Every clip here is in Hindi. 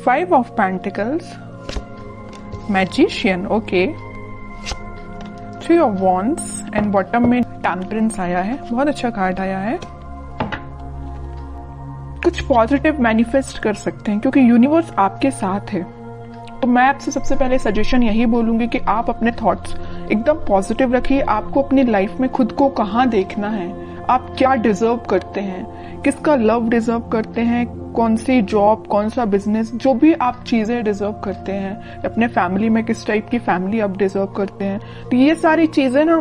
5 of pentacles, magician, okay, 3 of wands and bottom में टेम्परेंस आया है। बहुत अच्छा कार्ड आया है। कुछ पॉजिटिव मैनिफेस्ट कर सकते हैं क्योंकि यूनिवर्स आपके साथ है। तो मैं आपसे सबसे पहले सजेशन यही बोलूंगी कि आप अपने थॉट्स एकदम पॉजिटिव रखिए। आपको अपनी लाइफ में खुद को कहाँ देखना है, आप क्या डिजर्व करते हैं, किसका लव डिजर्व करते हैं, कौन सी जॉब, कौन सा बिजनेस, जो भी आप चीजें डिजर्व करते हैं, अपने फैमिली में किस टाइप की फैमिली आप डिजर्व करते हैं। तो ये सारी चीजें ना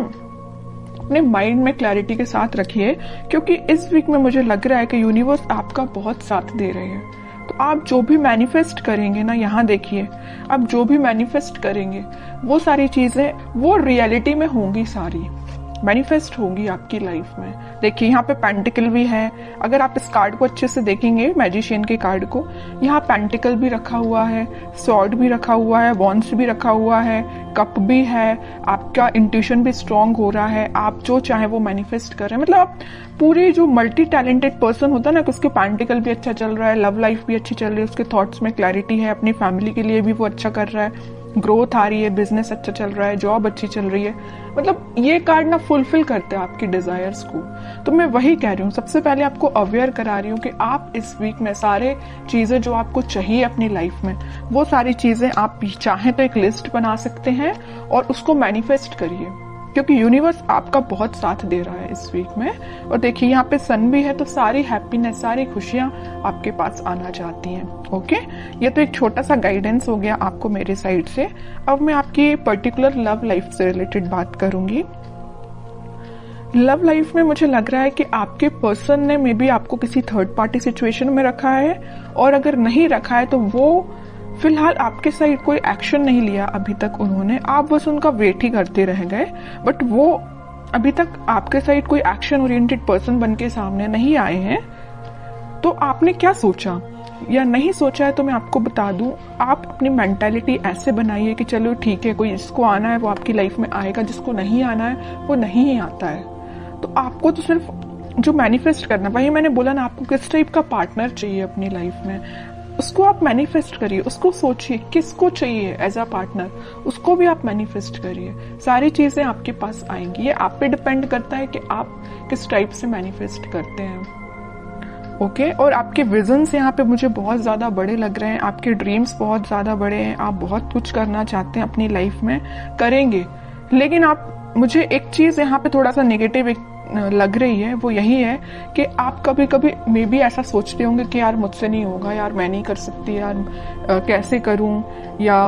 अपने माइंड में क्लैरिटी के साथ रखिए क्योंकि इस वीक में मुझे लग रहा है कि यूनिवर्स आपका बहुत साथ दे रहे हैं। तो आप जो भी मैनिफेस्ट करेंगे ना, यहाँ देखिए, आप जो भी मैनिफेस्ट करेंगे वो सारी चीजें वो रियलिटी में होंगी, सारी मैनिफेस्ट होंगी आपकी लाइफ में। देखिए यहाँ पे पेंटिकल भी है। अगर आप इस कार्ड को अच्छे से देखेंगे, मैजिशियन के कार्ड को, यहाँ पेंटिकल भी रखा हुआ है, स्वॉर्ड भी रखा हुआ है, वॉन्ड्स भी रखा हुआ है, कप भी है। आपका इंट्यूशन भी स्ट्रांग हो रहा है, आप जो चाहे वो मैनिफेस्ट कर रहे हैं। मतलब आप पूरे जो मल्टी टैलेंटेड पर्सन होता है ना, कि उसके पेंटिकल भी अच्छा चल रहा है, लव लाइफ भी अच्छी चल रही है, उसके थॉट्स में क्लैरिटी है, अपनी फैमिली के लिए भी वो अच्छा कर रहा है, ग्रोथ आ रही है, बिजनेस अच्छा चल रहा है, जॉब अच्छी चल रही है। मतलब ये कार्ड ना फुलफिल करते हैं आपकी डिजायर्स को। तो मैं वही कह रही हूँ, सबसे पहले आपको अवेयर करा रही हूँ कि आप इस वीक में सारे चीजें जो आपको चाहिए अपनी लाइफ में, वो सारी चीजें आप चाहें तो एक लिस्ट बना सकते हैं और उसको मैनिफेस्ट करिए क्योंकि यूनिवर्स आपका बहुत साथ दे रहा है इस वीक में। और देखिए यहाँ पे सन भी है, तो सारी हैप्पीनेस, सारी खुशियां आपके पास आना चाहती हैं। ओके, ये तो एक छोटा सा गाइडेंस हो गया आपको मेरे साइड से। अब मैं आपकी पर्टिकुलर लव लाइफ से रिलेटेड बात करूंगी। लव लाइफ में मुझे लग रहा है कि आपके पर्सन ने मे बी आपको किसी थर्ड पार्टी सिचुएशन में रखा है, और अगर नहीं रखा है तो वो फिलहाल आपके साइड कोई एक्शन नहीं लिया अभी तक उन्होंने, आप बस उनका वेट ही करते रह गए। बट वो अभी तक आपके साइड कोई एक्शन ओरिएंटेड पर्सन बन के सामने नहीं आए हैं। तो आपने क्या सोचा या नहीं सोचा है तो मैं आपको बता दूं, आप अपनी मेंटालिटी ऐसे बनाइए कि चलो ठीक है, कोई जिसको आना है वो आपकी लाइफ में आएगा, जिसको नहीं आना है वो नहीं ही आता है। तो आपको तो सिर्फ जो मैनिफेस्ट करना, वही मैंने बोला ना, आपको किस टाइप का पार्टनर चाहिए अपनी लाइफ में, उसको आप मैनिफेस्ट करिए, उसको सोचिए किसको चाहिए एज अ पार्टनर, उसको भी आप मैनिफेस्ट करिए। सारी चीजें आपके पास आएंगी। ये आप पे डिपेंड करता है कि आप किस टाइप से मैनिफेस्ट करते हैं। ओके, और आपके विजन्स यहाँ पे मुझे बहुत ज्यादा बड़े लग रहे हैं, आपके ड्रीम्स बहुत ज्यादा बड़े हैं, आप बहुत कुछ करना चाहते हैं अपनी लाइफ में, करेंगे। लेकिन आप, मुझे एक चीज यहाँ पे थोड़ा सा नेगेटिव लग रही है, वो यही है कि आप कभी कभी मे बी ऐसा सोचते होंगे कि यार मुझसे नहीं होगा, यार मैं नहीं कर सकती, यार कैसे करूं, या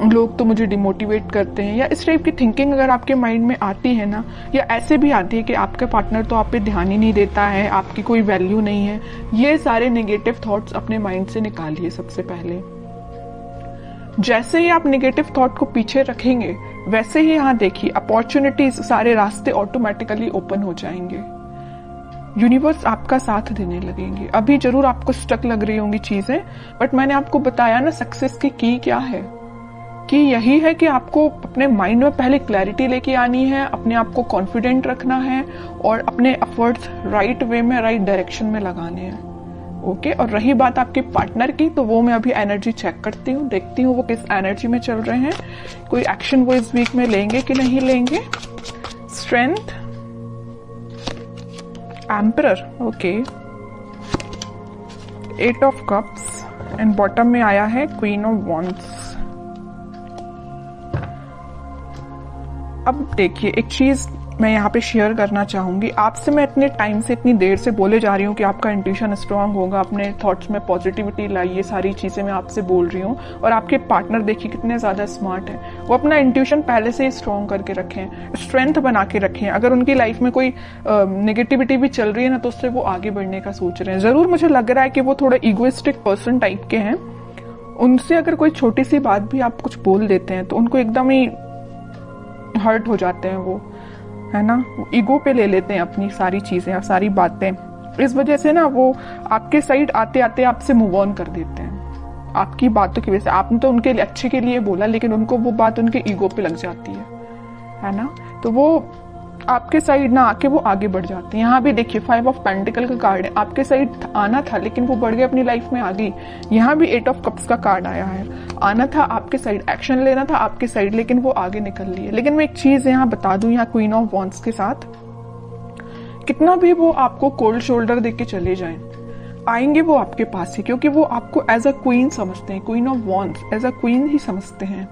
लोग तो मुझे डिमोटिवेट करते हैं, या इस टाइप की थिंकिंग अगर आपके माइंड में आती है ना, या ऐसे भी आती है कि आपका पार्टनर तो आप पे ध्यान ही नहीं देता है, आपकी कोई वैल्यू नहीं है, ये सारे नेगेटिव थॉट्स अपने माइंड से निकालिए सबसे पहले। जैसे ही आप नेगेटिव थॉट को पीछे रखेंगे, वैसे ही यहाँ देखिए अपॉर्चुनिटीज, सारे रास्ते ऑटोमेटिकली ओपन हो जाएंगे। यूनिवर्स आपका साथ देने लगेंगे। अभी जरूर आपको स्टक लग रही होंगी चीजें, बट मैंने आपको बताया ना सक्सेस की क्या है, कि यही है कि आपको अपने माइंड में पहले क्लैरिटी लेके आनी है, अपने आप को कॉन्फिडेंट रखना है और अपने एफर्ट्स राइट वे में, राइट डायरेक्शन में लगाने हैं। ओके, और रही बात आपके पार्टनर की, तो वो मैं अभी एनर्जी चेक करती हूँ, देखती हूँ वो किस एनर्जी में चल रहे हैं, कोई एक्शन वो इस वीक में लेंगे कि नहीं लेंगे। Strength, emperor, okay, 8 of cups and bottom में आया है क्वीन ऑफ वॉन्ड्स। अब देखिए, एक चीज मैं यहाँ पे शेयर करना चाहूंगी आपसे। मैं इतने टाइम से, इतनी देर से बोले जा रही हूँ कि आपका इंट्यूशन स्ट्रांग होगा, अपने थॉट्स में पॉजिटिविटी लाइए, सारी चीजें मैं आपसे बोल रही हूँ। और आपके पार्टनर देखिए कितने ज्यादा स्मार्ट हैं, वो अपना इंट्यूशन पहले से ही स्ट्रांग करके रखें, स्ट्रेंथ बना के रखें। अगर उनकी लाइफ में कोई नेगेटिविटी भी चल रही है ना, तो उससे वो आगे बढ़ने का सोच रहे हैं। जरूर मुझे लग रहा है कि वो थोड़े इगोइस्टिक पर्सन टाइप के हैं, उनसे अगर कोई छोटी सी बात भी आप कुछ बोल देते हैं तो उनको एकदम ही हर्ट हो जाते हैं, वो है ना, ईगो पे ले लेते हैं अपनी सारी चीजें, सारी बातें। इस वजह से ना वो आपके साइड आते आते आपसे मूव ऑन कर देते हैं आपकी बातों की वजह से। आपने तो उनके अच्छे के लिए बोला, लेकिन उनको वो बात उनके ईगो पे लग जाती है ना। तो वो आपके साइड ना आके वो आगे बढ़ जाते हैं। यहाँ भी देखिए 5 ऑफ पेंटिकल का कार्ड है, आपके साइड आना था लेकिन वो बढ़ गए, अपनी लाइफ में आ गई। यहाँ भी 8 ऑफ कप्स का कार्ड आया है, आना था आपके साइड, एक्शन लेना था आपके साइड, लेकिन वो आगे निकल लिए। लेकिन मैं एक चीज यहाँ बता दूं, यहाँ क्वीन ऑफ वॉन्ड्स के साथ कितना भी वो आपको कोल्ड शोल्डर देके चले जाएं, आएंगे वो आपके पास ही, क्योंकि वो आपको एज अ क्वीन समझते हैं, queen of wands as a queen ही समझते हैं।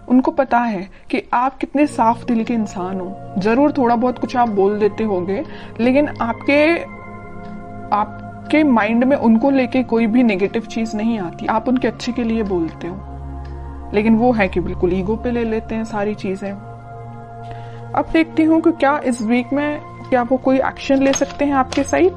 उनको पता है कि आप कितने साफ दिल के इंसान हो। जरूर थोड़ा बहुत कुछ आप बोल देते होंगे, लेकिन आपके माइंड में उनको लेके कोई भी नेगेटिव चीज नहीं आती, आप उनके अच्छे के लिए बोलते हो। लेकिन वो है कि बिल्कुल ईगो पे ले लेते हैं सारी चीजें। अब देखती हूँ कि क्या इस वीक में क्या वो कोई एक्शन ले सकते हैं आपके साइड।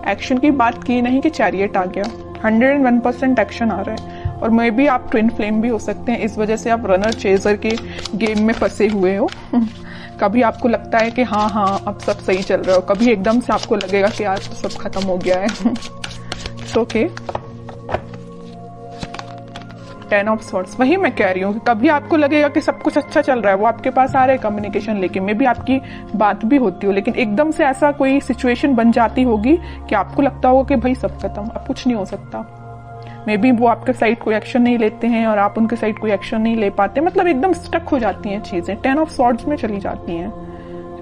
एक्शन की बात की नहीं कि चैरियट आ गया, 101% एक्शन आ रहा है। और मे बी आप ट्विन फ्लेम भी हो सकते हैं, इस वजह से आप रनर चेजर के गेम में फंसे हुए हो। कभी आपको लगता है कि हाँ अब सब सही चल रहा हो, कभी एकदम से आपको लगेगा कि आज तो सब खत्म हो गया है। ओके 10 ऑफ सॉर्ड्स, वही मैं कह रही हूँ कि कभी आपको लगेगा कि सब कुछ अच्छा चल रहा है, वो आपके पास आ रहे हैं कम्युनिकेशन लेके, मे बी आपकी बात भी होती हो, लेकिन एकदम से ऐसा कोई सिचुएशन बन जाती होगी कि आपको लगता होगा कि भाई सब खत्म, अब कुछ नहीं हो सकता। मे बी वो आपके साइड कोई एक्शन नहीं लेते हैं और आप उनके साइड कोई एक्शन नहीं ले पाते, मतलब एकदम स्टक हो जाती हैं चीजें, 10 ऑफ सॉर्ड्स में चली जाती हैं,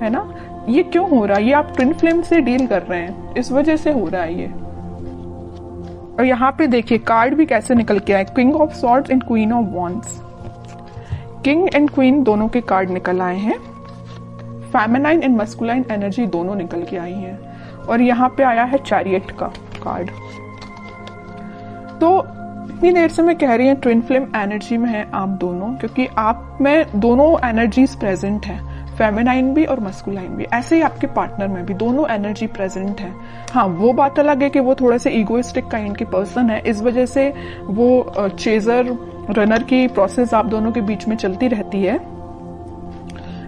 है ना। ये क्यों हो रहा है? ये आप ट्विन फ्लेम से डील कर रहे हैं, इस वजह से हो रहा है ये। और यहाँ पे देखिए कार्ड भी कैसे निकल के आए, king of swords and queen of wands. King and queen दोनों के कार्ड निकल आए हैं, फेमिनाइन एंड मस्कुलाइन एनर्जी दोनों निकल के आई है। और यहाँ पे आया है चैरियट का कार्ड। तो इतनी देर से मैं कह रही हूँ ट्विन फ्लेम एनर्जी में है आप दोनों, क्योंकि आप में दोनों एनर्जीज प्रेजेंट है, फेमिनाइन भी और मस्कुलाइन भी। ऐसे ही आपके पार्टनर में भी दोनों एनर्जी प्रेजेंट है। हाँ, वो बात अलग है कि वो थोड़े से ईगोइस्टिक काइंड के पर्सन है, इस वजह से वो चेजर रनर की प्रोसेस आप दोनों के बीच में चलती रहती है।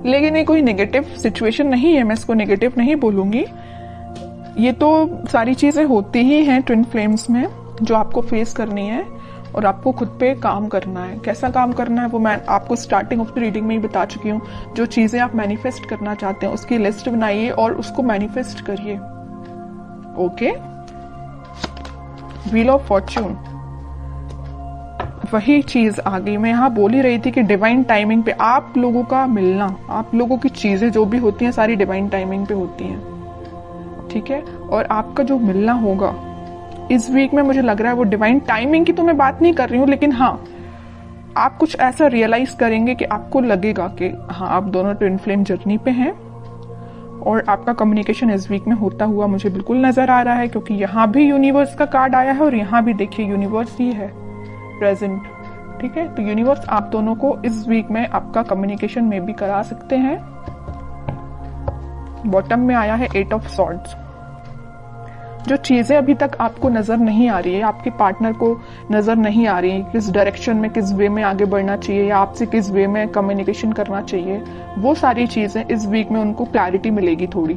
लेकिन ये कोई नेगेटिव सिचुएशन नहीं है, मैं इसको नेगेटिव नहीं बोलूंगी। ये तो सारी चीजें होती ही हैं ट्विन फ्लेम्स में, जो आपको फेस करनी है और आपको खुद पे काम करना है। कैसा काम करना है वो मैं आपको स्टार्टिंग ऑफ द रीडिंग में ही बता चुकी हूँ। जो चीजें आप मैनिफेस्ट करना चाहते हैं उसकी लिस्ट बनाइए और उसको मैनिफेस्ट करिए। ओके, व्हील ऑफ फॉर्च्यून, वही चीज आ गई। मैं यहाँ बोल ही रही थी कि डिवाइन टाइमिंग पे आप लोगों का मिलना, आप लोगों की चीजें जो भी होती हैं सारी डिवाइन टाइमिंग पे होती हैं, ठीक है। और आपका जो मिलना होगा इस वीक में, मुझे लग रहा है वो डिवाइन टाइमिंग की तो मैं बात नहीं कर रही हूँ, लेकिन हाँ आप कुछ ऐसा रियलाइज करेंगे कि आपको लगेगा कि हाँ आप दोनों ट्विन फ्लेम जर्नी पे हैं। और आपका कम्युनिकेशन इस वीक में होता हुआ मुझे बिल्कुल नजर आ रहा है, क्योंकि यहाँ भी यूनिवर्स का कार्ड आया है और यहाँ भी देखिए यूनिवर्स ही है प्रेजेंट, ठीक है। तो यूनिवर्स आप दोनों को इस वीक में आपका कम्युनिकेशन में भी करा सकते हैं। बॉटम में आया है 8 ऑफ सॉर्ड्स। जो चीजें अभी तक आपको नजर नहीं आ रही है, आपके पार्टनर को नजर नहीं आ रही है, किस डायरेक्शन में, किस वे में आगे बढ़ना चाहिए या आपसे किस वे में कम्युनिकेशन करना चाहिए, वो सारी चीजें इस वीक में उनको क्लैरिटी मिलेगी थोड़ी।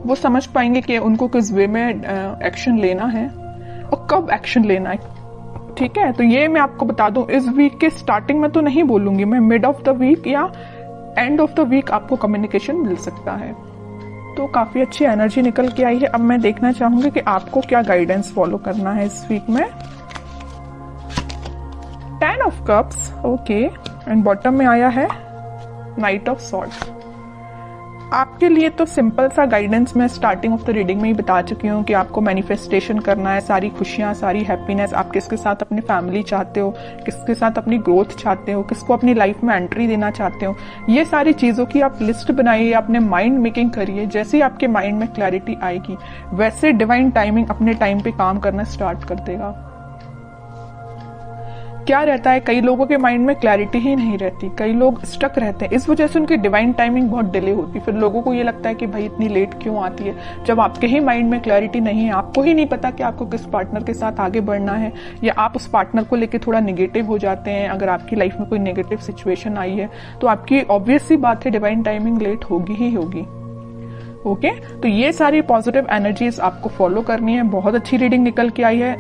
वो समझ पाएंगे कि उनको किस वे में एक्शन लेना है और कब एक्शन लेना है, ठीक है। तो ये मैं आपको बता दूं, इस वीक के स्टार्टिंग में तो नहीं बोलूंगी मैं, मिड ऑफ द वीक या एंड ऑफ द वीक आपको कम्युनिकेशन मिल सकता है। तो काफी अच्छी एनर्जी निकल के आई है। अब मैं देखना चाहूंगी कि आपको क्या गाइडेंस फॉलो करना है इस वीक में। 10 of cups, okay, and bottom में आया है नाइट ऑफ सॉर्ड्स। आपके लिए तो सिंपल सा गाइडेंस मैं स्टार्टिंग ऑफ द रीडिंग में ही बता चुकी हूँ कि आपको मैनिफेस्टेशन करना है, सारी खुशियां, सारी हैप्पीनेस। आप किसके साथ अपनी फैमिली चाहते हो, किसके साथ अपनी ग्रोथ चाहते हो, किसको अपनी लाइफ में एंट्री देना चाहते हो, ये सारी चीजों की आप लिस्ट बनाइए, अपने माइंड मेकिंग करिए। जैसे ही आपके माइंड में क्लैरिटी आएगी वैसे डिवाइन टाइमिंग अपने टाइम पे काम करना स्टार्ट कर देगा। क्या रहता है, कई लोगों के माइंड में क्लैरिटी ही नहीं रहती, कई लोग स्टक रहते हैं, इस वजह से उनकी डिवाइन टाइमिंग बहुत डिले होती है। फिर लोगों को ये लगता है कि भाई इतनी लेट क्यों आती है, जब आपके ही माइंड में क्लैरिटी नहीं है, आपको ही नहीं पता कि आपको किस पार्टनर के साथ आगे बढ़ना है, या आप उस पार्टनर को लेकर थोड़ा निगेटिव हो जाते हैं। अगर आपकी लाइफ में कोई नेगेटिव सिचुएशन आई है तो आपकी ऑब्वियस सी बात है डिवाइन टाइमिंग लेट होगी ही होगी। ओके, तो ये सारी पॉजिटिव एनर्जीज आपको फॉलो करनी है। बहुत अच्छी रीडिंग निकल के आई है।